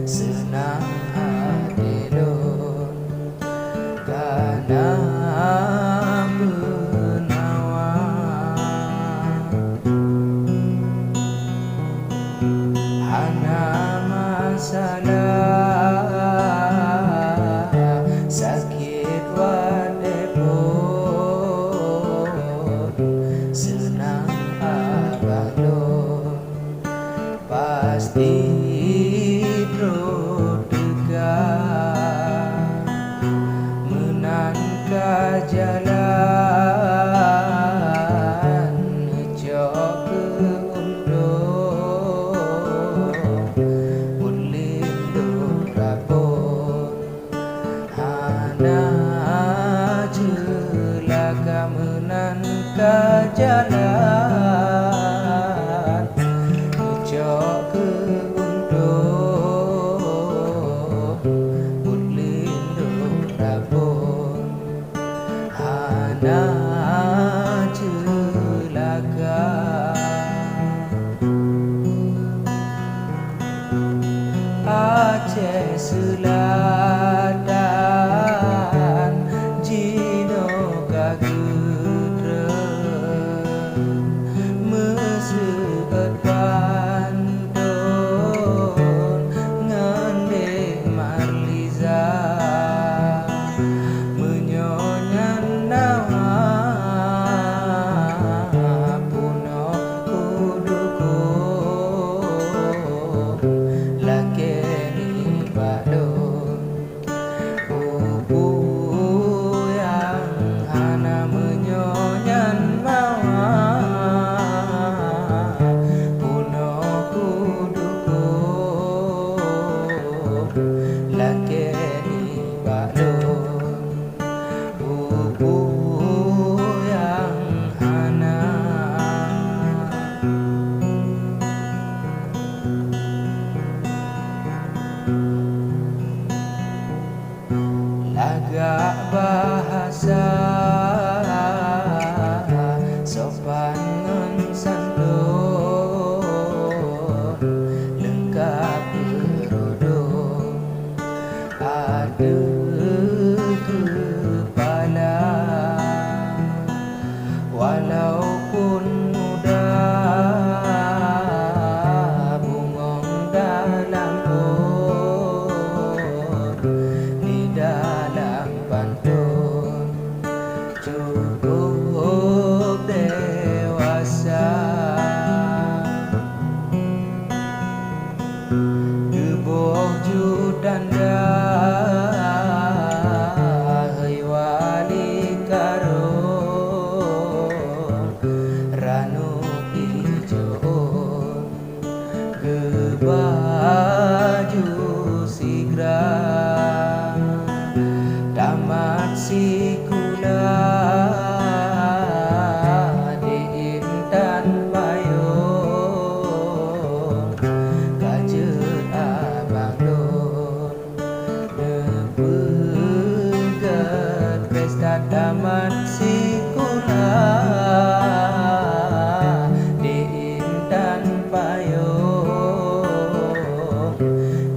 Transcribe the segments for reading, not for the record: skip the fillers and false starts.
senang hati don karena penawan hana masalah sakit wadepun senang abang don pasti dekat menangka jalan cok ke undung pun lindung rapor hana celaka menangka jalan cok ke undung pun lindung rapor hana celaka Aceh Selatan Jino kagudra meseut pandon ngandek Marliza menyonyan nawa puno kudukun lakeni badon bubu yang hana menyonyan nawa puno kudukun lakeni badon bubu yang hana lagak bahasa sopan ngan santun lengkap kerudung ada kepala walaupun muda bungong dalam pun di dalam pantun cukup dewasa gebuh judanda hei wali karun ranu ijoon gebaju sigra tamat sikula di intan payung kajeut abang don nepeukeun pesta tamat sikula di intan payung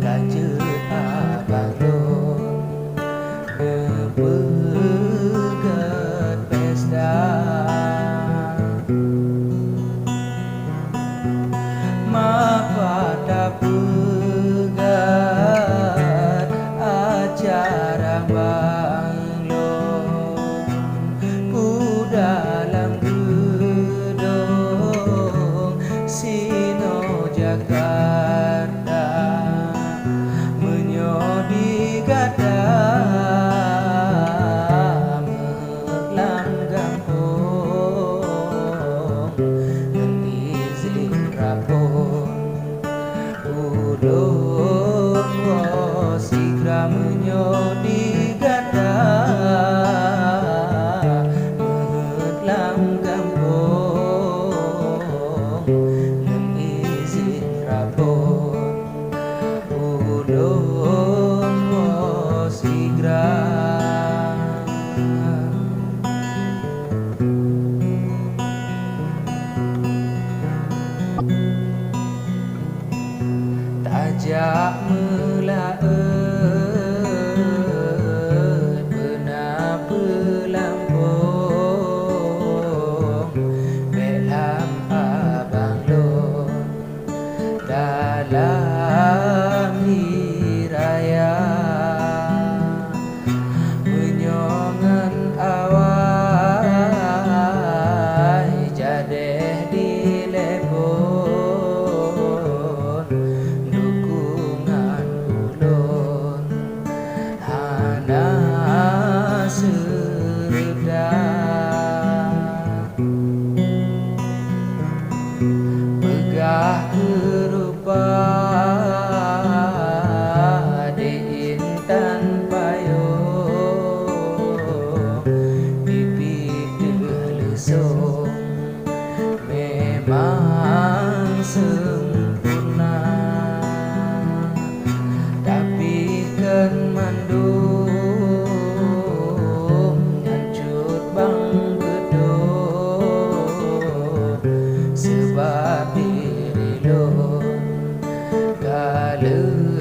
kajeut abang don nepeukeun pesta mapada pegat acara banglon ku dalam gedung Sino Jakarta menyodi gada melanggang dan izin rapor udun wasigra menyodi gada melanggang dan izin rapor udun wasigra ajak melaut benar pelampung belam abang lon dalam hiraya menyongan awai jadeh di lepon dukungan ulun hana seredah megah kerupa di intan payung bibit lesung memang sempurna tapi kan mandung nyancut bang gedut sebab diri lon galeku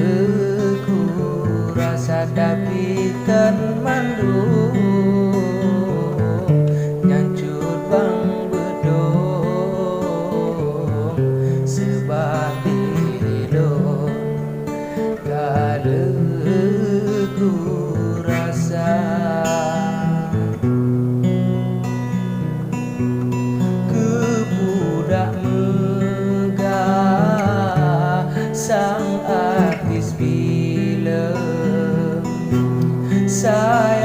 rasa tapi kan mandung nyancut bang bedung sebab diri lon galeku rasa kebudak megah sang artis film saya